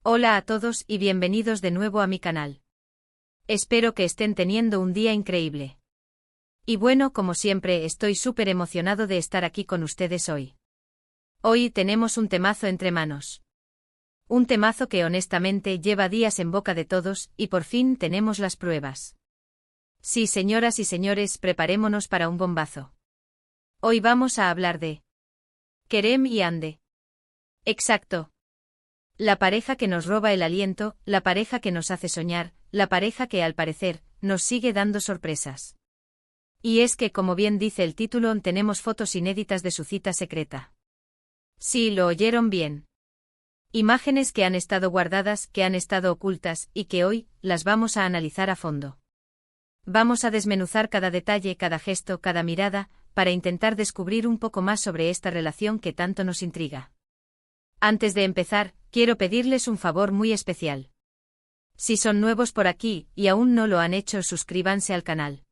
Hola a todos y bienvenidos de nuevo a mi canal. Espero que estén teniendo un día increíble. Y bueno, como siempre, estoy súper emocionado de estar aquí con ustedes hoy. Hoy tenemos un temazo entre manos. Un temazo que honestamente lleva días en boca de todos y por fin tenemos las pruebas. Sí, señoras y señores, preparémonos para un bombazo. Hoy vamos a hablar de Kerem y Hande. Exacto. La pareja que nos roba el aliento, la pareja que nos hace soñar, la pareja que al parecer, nos sigue dando sorpresas. Y es que, como bien dice el título, tenemos fotos inéditas de su cita secreta. Sí, lo oyeron bien. Imágenes que han estado guardadas, que han estado ocultas, y que hoy, las vamos a analizar a fondo. Vamos a desmenuzar cada detalle, cada gesto, cada mirada, para intentar descubrir un poco más sobre esta relación que tanto nos intriga. Antes de empezar, quiero pedirles un favor muy especial. Si son nuevos por aquí y aún no lo han hecho, suscríbanse al canal.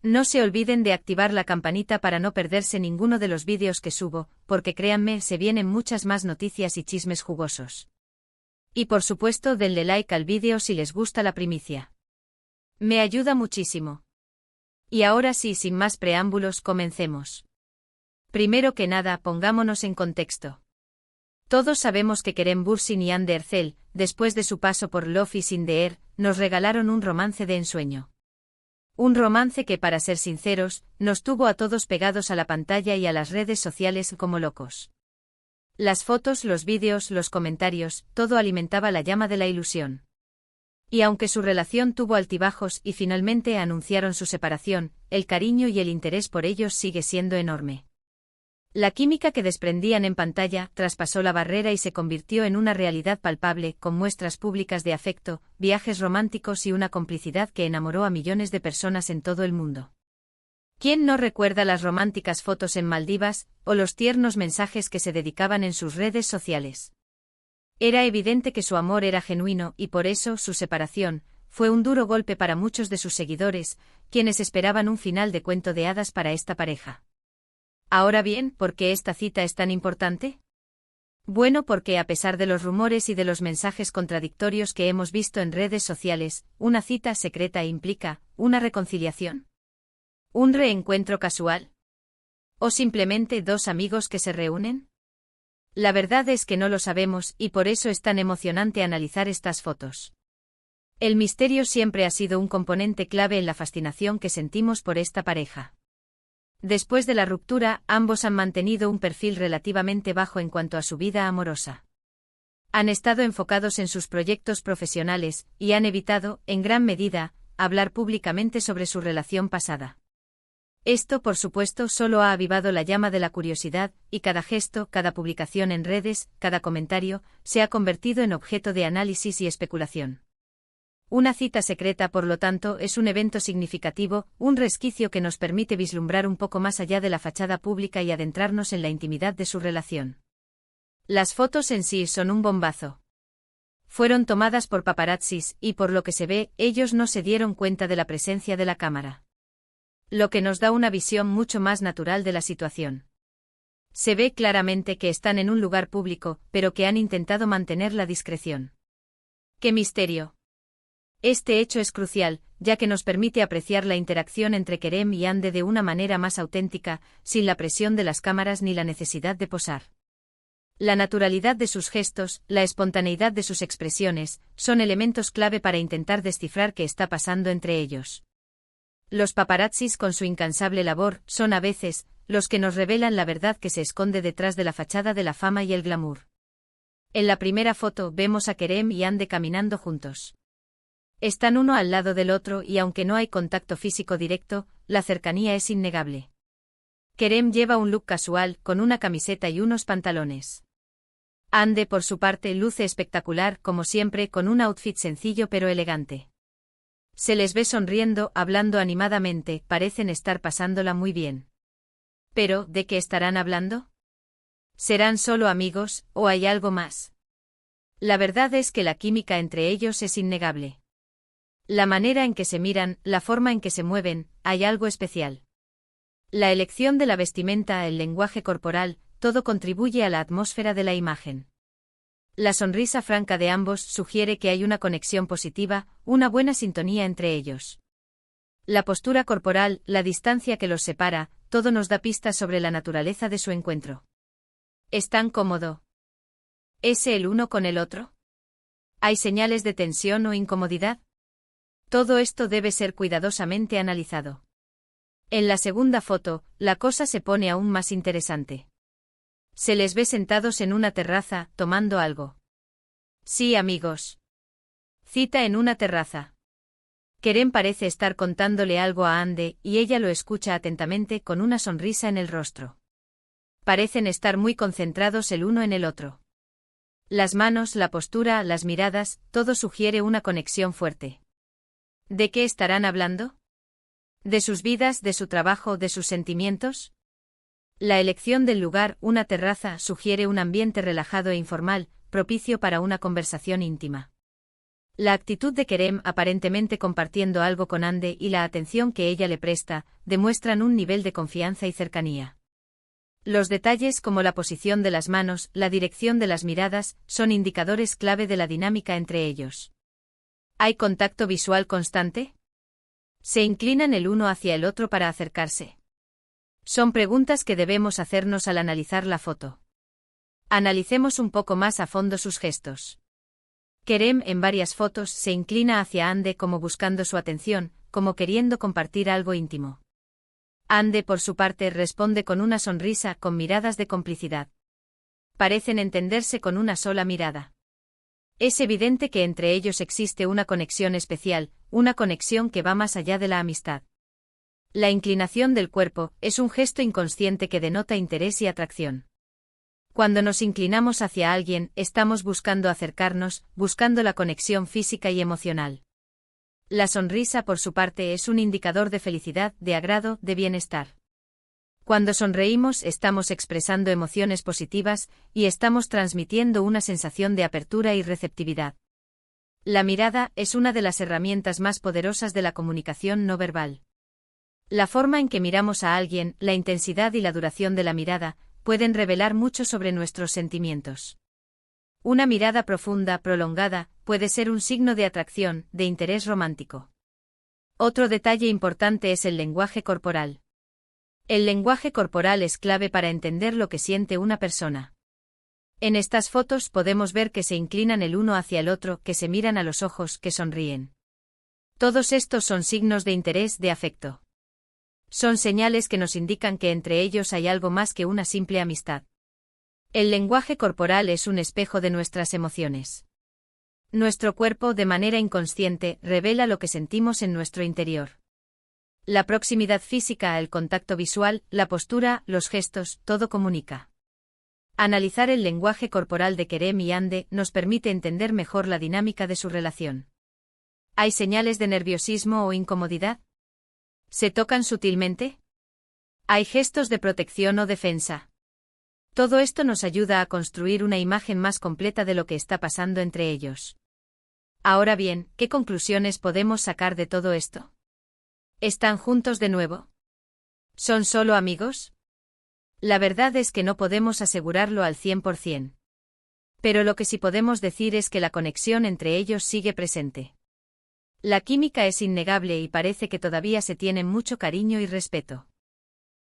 No se olviden de activar la campanita para no perderse ninguno de los vídeos que subo, porque créanme, se vienen muchas más noticias y chismes jugosos. Y por supuesto, denle like al vídeo si les gusta la primicia. Me ayuda muchísimo. Y ahora sí, sin más preámbulos, comencemos. Primero que nada, pongámonos en contexto. Todos sabemos que Kerem Bürsin y Hande Erçel, después de su paso por Love is in the Air, nos regalaron un romance de ensueño. Un romance que, para ser sinceros, nos tuvo a todos pegados a la pantalla y a las redes sociales como locos. Las fotos, los vídeos, los comentarios, todo alimentaba la llama de la ilusión. Y aunque su relación tuvo altibajos y finalmente anunciaron su separación, el cariño y el interés por ellos sigue siendo enorme. La química que desprendían en pantalla traspasó la barrera y se convirtió en una realidad palpable, con muestras públicas de afecto, viajes románticos y una complicidad que enamoró a millones de personas en todo el mundo. ¿Quién no recuerda las románticas fotos en Maldivas, o los tiernos mensajes que se dedicaban en sus redes sociales? Era evidente que su amor era genuino y por eso su separación fue un duro golpe para muchos de sus seguidores, quienes esperaban un final de cuento de hadas para esta pareja. Ahora bien, ¿por qué esta cita es tan importante? Bueno, porque a pesar de los rumores y de los mensajes contradictorios que hemos visto en redes sociales, una cita secreta implica una reconciliación. ¿Un reencuentro casual? ¿O simplemente dos amigos que se reúnen? La verdad es que no lo sabemos y por eso es tan emocionante analizar estas fotos. El misterio siempre ha sido un componente clave en la fascinación que sentimos por esta pareja. Después de la ruptura, ambos han mantenido un perfil relativamente bajo en cuanto a su vida amorosa. Han estado enfocados en sus proyectos profesionales y han evitado, en gran medida, hablar públicamente sobre su relación pasada. Esto, por supuesto, solo ha avivado la llama de la curiosidad, y cada gesto, cada publicación en redes, cada comentario, se ha convertido en objeto de análisis y especulación. Una cita secreta, por lo tanto, es un evento significativo, un resquicio que nos permite vislumbrar un poco más allá de la fachada pública y adentrarnos en la intimidad de su relación. Las fotos en sí son un bombazo. Fueron tomadas por paparazzis y, por lo que se ve, ellos no se dieron cuenta de la presencia de la cámara. Lo que nos da una visión mucho más natural de la situación. Se ve claramente que están en un lugar público, pero que han intentado mantener la discreción. ¡Qué misterio! Este hecho es crucial, ya que nos permite apreciar la interacción entre Kerem y Hande de una manera más auténtica, sin la presión de las cámaras ni la necesidad de posar. La naturalidad de sus gestos, la espontaneidad de sus expresiones, son elementos clave para intentar descifrar qué está pasando entre ellos. Los paparazzis, con su incansable labor, son a veces los que nos revelan la verdad que se esconde detrás de la fachada de la fama y el glamour. En la primera foto vemos a Kerem y Hande caminando juntos. Están uno al lado del otro y aunque no hay contacto físico directo, la cercanía es innegable. Kerem lleva un look casual, con una camiseta y unos pantalones. Hande, por su parte, luce espectacular, como siempre, con un outfit sencillo pero elegante. Se les ve sonriendo, hablando animadamente, parecen estar pasándola muy bien. Pero, ¿de qué estarán hablando? ¿Serán solo amigos, o hay algo más? La verdad es que la química entre ellos es innegable. La manera en que se miran, la forma en que se mueven, hay algo especial. La elección de la vestimenta, el lenguaje corporal, todo contribuye a la atmósfera de la imagen. La sonrisa franca de ambos sugiere que hay una conexión positiva, una buena sintonía entre ellos. La postura corporal, la distancia que los separa, todo nos da pistas sobre la naturaleza de su encuentro. ¿Están cómodos? ¿Es el uno con el otro? ¿Hay señales de tensión o incomodidad? Todo esto debe ser cuidadosamente analizado. En la segunda foto, la cosa se pone aún más interesante. Se les ve sentados en una terraza, tomando algo. Sí, amigos. Cita en una terraza. Kerem parece estar contándole algo a Ande y ella lo escucha atentamente con una sonrisa en el rostro. Parecen estar muy concentrados el uno en el otro. Las manos, la postura, las miradas, todo sugiere una conexión fuerte. ¿De qué estarán hablando? ¿De sus vidas, de su trabajo, de sus sentimientos? La elección del lugar, una terraza, sugiere un ambiente relajado e informal, propicio para una conversación íntima. La actitud de Kerem aparentemente compartiendo algo con Ande y la atención que ella le presta, demuestran un nivel de confianza y cercanía. Los detalles como la posición de las manos, la dirección de las miradas, son indicadores clave de la dinámica entre ellos. ¿Hay contacto visual constante? ¿Se inclinan el uno hacia el otro para acercarse? Son preguntas que debemos hacernos al analizar la foto. Analicemos un poco más a fondo sus gestos. Kerem en varias fotos se inclina hacia Ande como buscando su atención, como queriendo compartir algo íntimo. Ande por su parte responde con una sonrisa con miradas de complicidad. Parecen entenderse con una sola mirada. Es evidente que entre ellos existe una conexión especial, una conexión que va más allá de la amistad. La inclinación del cuerpo es un gesto inconsciente que denota interés y atracción. Cuando nos inclinamos hacia alguien, estamos buscando acercarnos, buscando la conexión física y emocional. La sonrisa, por su parte, es un indicador de felicidad, de agrado, de bienestar. Cuando sonreímos, estamos expresando emociones positivas y estamos transmitiendo una sensación de apertura y receptividad. La mirada es una de las herramientas más poderosas de la comunicación no verbal. La forma en que miramos a alguien, la intensidad y la duración de la mirada, pueden revelar mucho sobre nuestros sentimientos. Una mirada profunda, prolongada, puede ser un signo de atracción, de interés romántico. Otro detalle importante es el lenguaje corporal. El lenguaje corporal es clave para entender lo que siente una persona. En estas fotos podemos ver que se inclinan el uno hacia el otro, que se miran a los ojos, que sonríen. Todos estos son signos de interés, de afecto. Son señales que nos indican que entre ellos hay algo más que una simple amistad. El lenguaje corporal es un espejo de nuestras emociones. Nuestro cuerpo, de manera inconsciente, revela lo que sentimos en nuestro interior. La proximidad física, el contacto visual, la postura, los gestos, todo comunica. Analizar el lenguaje corporal de Kerem y Ande nos permite entender mejor la dinámica de su relación. ¿Hay señales de nerviosismo o incomodidad? ¿Se tocan sutilmente? ¿Hay gestos de protección o defensa? Todo esto nos ayuda a construir una imagen más completa de lo que está pasando entre ellos. Ahora bien, ¿qué conclusiones podemos sacar de todo esto? ¿Están juntos de nuevo? ¿Son solo amigos? La verdad es que no podemos asegurarlo al 100%. Pero lo que sí podemos decir es que la conexión entre ellos sigue presente. La química es innegable y parece que todavía se tienen mucho cariño y respeto.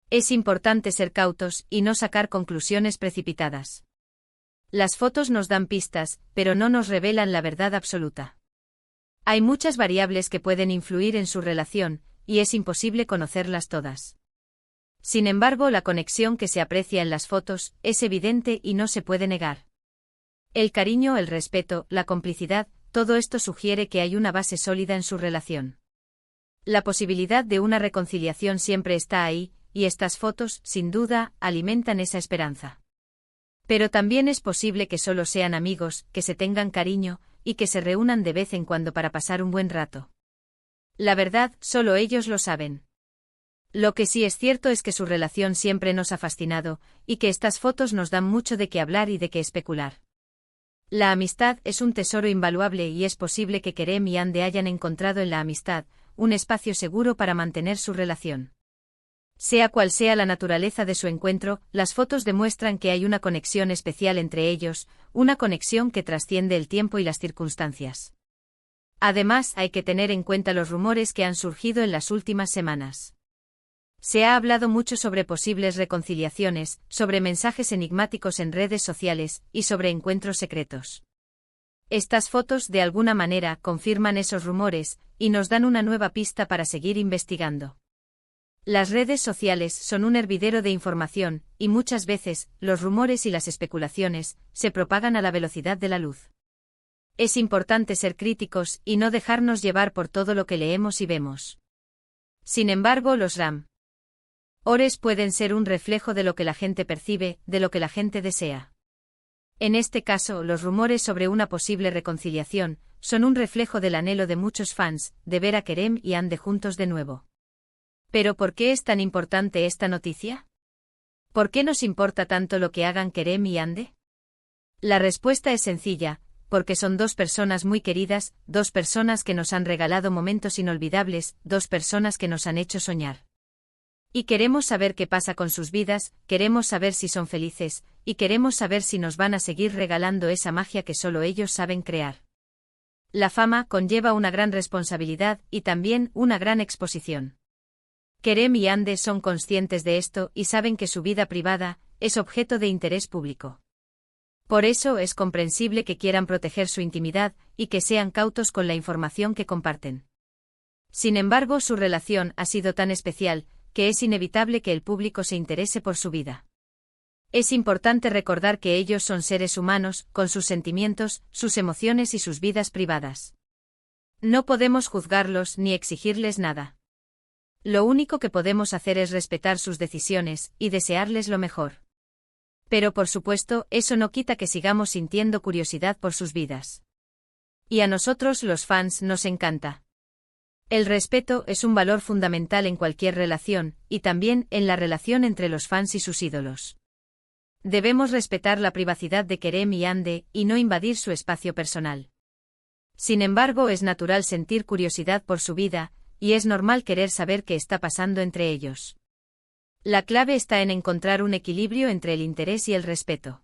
Es importante ser cautos y no sacar conclusiones precipitadas. Las fotos nos dan pistas, pero no nos revelan la verdad absoluta. Hay muchas variables que pueden influir en su relación, y es imposible conocerlas todas. Sin embargo, la conexión que se aprecia en las fotos es evidente y no se puede negar. El cariño, el respeto, la complicidad, todo esto sugiere que hay una base sólida en su relación. La posibilidad de una reconciliación siempre está ahí, y estas fotos, sin duda, alimentan esa esperanza. Pero también es posible que solo sean amigos, que se tengan cariño, y que se reúnan de vez en cuando para pasar un buen rato. La verdad, solo ellos lo saben. Lo que sí es cierto es que su relación siempre nos ha fascinado, y que estas fotos nos dan mucho de qué hablar y de qué especular. La amistad es un tesoro invaluable y es posible que Kerem y Ande hayan encontrado en la amistad un espacio seguro para mantener su relación. Sea cual sea la naturaleza de su encuentro, las fotos demuestran que hay una conexión especial entre ellos, una conexión que trasciende el tiempo y las circunstancias. Además, hay que tener en cuenta los rumores que han surgido en las últimas semanas. Se ha hablado mucho sobre posibles reconciliaciones, sobre mensajes enigmáticos en redes sociales y sobre encuentros secretos. Estas fotos, de alguna manera, confirman esos rumores y nos dan una nueva pista para seguir investigando. Las redes sociales son un hervidero de información, y muchas veces, los rumores y las especulaciones se propagan a la velocidad de la luz. Es importante ser críticos y no dejarnos llevar por todo lo que leemos y vemos. Sin embargo, los rumores pueden ser un reflejo de lo que la gente percibe, de lo que la gente desea. En este caso, los rumores sobre una posible reconciliación son un reflejo del anhelo de muchos fans de ver a Kerem y Hande juntos de nuevo. ¿Pero por qué es tan importante esta noticia? ¿Por qué nos importa tanto lo que hagan Kerem y Hande? La respuesta es sencilla, porque son dos personas muy queridas, dos personas que nos han regalado momentos inolvidables, dos personas que nos han hecho soñar. Y queremos saber qué pasa con sus vidas, queremos saber si son felices, y queremos saber si nos van a seguir regalando esa magia que solo ellos saben crear. La fama conlleva una gran responsabilidad y también una gran exposición. Kerem y Hande son conscientes de esto y saben que su vida privada es objeto de interés público. Por eso es comprensible que quieran proteger su intimidad y que sean cautos con la información que comparten. Sin embargo, su relación ha sido tan especial que es inevitable que el público se interese por su vida. Es importante recordar que ellos son seres humanos, con sus sentimientos, sus emociones y sus vidas privadas. No podemos juzgarlos ni exigirles nada. Lo único que podemos hacer es respetar sus decisiones y desearles lo mejor. Pero por supuesto, eso no quita que sigamos sintiendo curiosidad por sus vidas. Y a nosotros los fans nos encanta. El respeto es un valor fundamental en cualquier relación, y también en la relación entre los fans y sus ídolos. Debemos respetar la privacidad de Kerem y Hande y no invadir su espacio personal. Sin embargo, es natural sentir curiosidad por su vida, y es normal querer saber qué está pasando entre ellos. La clave está en encontrar un equilibrio entre el interés y el respeto.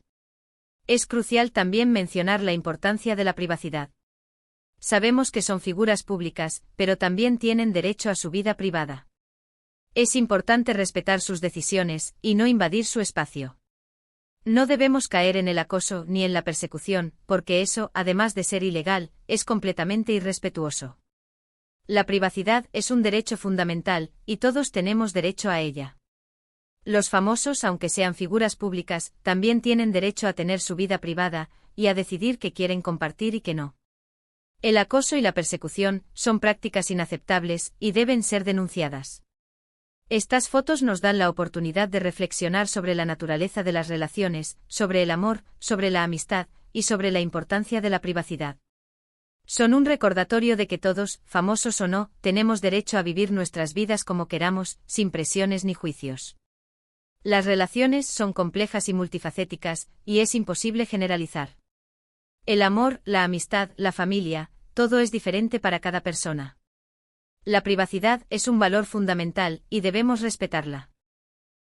Es crucial también mencionar la importancia de la privacidad. Sabemos que son figuras públicas, pero también tienen derecho a su vida privada. Es importante respetar sus decisiones y no invadir su espacio. No debemos caer en el acoso ni en la persecución, porque eso, además de ser ilegal, es completamente irrespetuoso. La privacidad es un derecho fundamental, y todos tenemos derecho a ella. Los famosos, aunque sean figuras públicas, también tienen derecho a tener su vida privada, y a decidir qué quieren compartir y qué no. El acoso y la persecución son prácticas inaceptables y deben ser denunciadas. Estas fotos nos dan la oportunidad de reflexionar sobre la naturaleza de las relaciones, sobre el amor, sobre la amistad, y sobre la importancia de la privacidad. Son un recordatorio de que todos, famosos o no, tenemos derecho a vivir nuestras vidas como queramos, sin presiones ni juicios. Las relaciones son complejas y multifacéticas, y es imposible generalizar. El amor, la amistad, la familia, todo es diferente para cada persona. La privacidad es un valor fundamental, y debemos respetarla.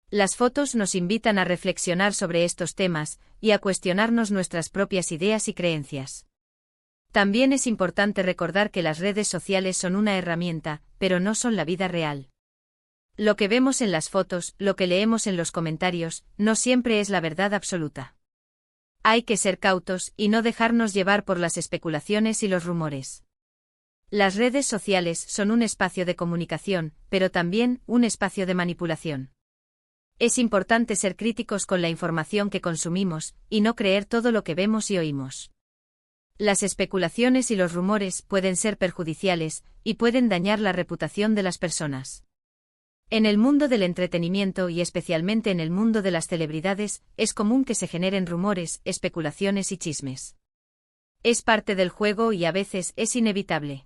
Las fotos nos invitan a reflexionar sobre estos temas, y a cuestionarnos nuestras propias ideas y creencias. También es importante recordar que las redes sociales son una herramienta, pero no son la vida real. Lo que vemos en las fotos, lo que leemos en los comentarios, no siempre es la verdad absoluta. Hay que ser cautos y no dejarnos llevar por las especulaciones y los rumores. Las redes sociales son un espacio de comunicación, pero también un espacio de manipulación. Es importante ser críticos con la información que consumimos, y no creer todo lo que vemos y oímos. Las especulaciones y los rumores pueden ser perjudiciales, y pueden dañar la reputación de las personas. En el mundo del entretenimiento y especialmente en el mundo de las celebridades, es común que se generen rumores, especulaciones y chismes. Es parte del juego y a veces es inevitable.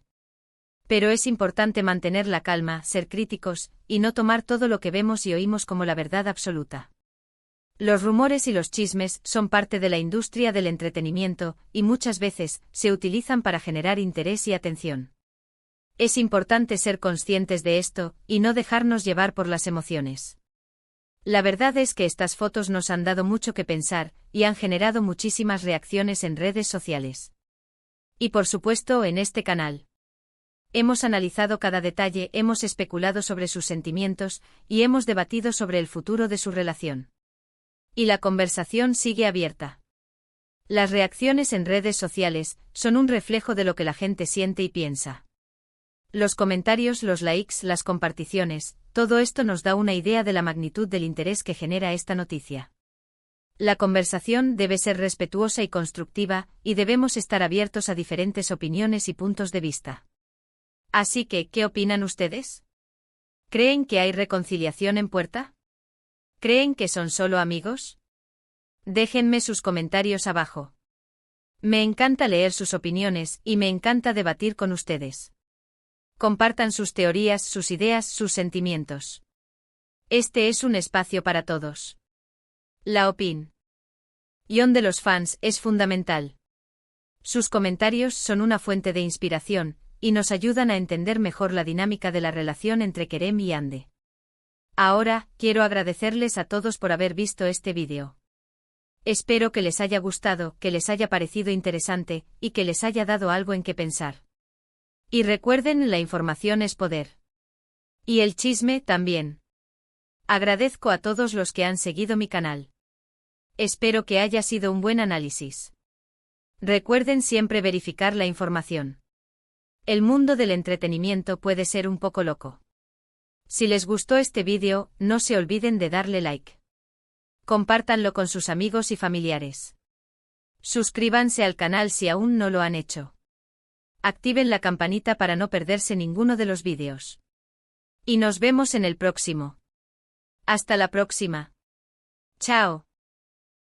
Pero es importante mantener la calma, ser críticos, y no tomar todo lo que vemos y oímos como la verdad absoluta. Los rumores y los chismes son parte de la industria del entretenimiento, y muchas veces se utilizan para generar interés y atención. Es importante ser conscientes de esto, y no dejarnos llevar por las emociones. La verdad es que estas fotos nos han dado mucho que pensar, y han generado muchísimas reacciones en redes sociales. Y por supuesto en este canal. Hemos analizado cada detalle, hemos especulado sobre sus sentimientos, y hemos debatido sobre el futuro de su relación. Y la conversación sigue abierta. Las reacciones en redes sociales son un reflejo de lo que la gente siente y piensa. Los comentarios, los likes, las comparticiones, todo esto nos da una idea de la magnitud del interés que genera esta noticia. La conversación debe ser respetuosa y constructiva, y debemos estar abiertos a diferentes opiniones y puntos de vista. Así que, ¿qué opinan ustedes? ¿Creen que hay reconciliación en puerta? ¿Creen que son solo amigos? Déjenme sus comentarios abajo. Me encanta leer sus opiniones y me encanta debatir con ustedes. Compartan sus teorías, sus ideas, sus sentimientos. Este es un espacio para todos. La opinión de los fans es fundamental. Sus comentarios son una fuente de inspiración, y nos ayudan a entender mejor la dinámica de la relación entre Kerem y Hande. Ahora, quiero agradecerles a todos por haber visto este vídeo. Espero que les haya gustado, que les haya parecido interesante, y que les haya dado algo en qué pensar. Y recuerden, la información es poder. Y el chisme también. Agradezco a todos los que han seguido mi canal. Espero que haya sido un buen análisis. Recuerden siempre verificar la información. El mundo del entretenimiento puede ser un poco loco. Si les gustó este vídeo, no se olviden de darle like. Compártanlo con sus amigos y familiares. Suscríbanse al canal si aún no lo han hecho. Activen la campanita para no perderse ninguno de los vídeos. Y nos vemos en el próximo. Hasta la próxima. Chao.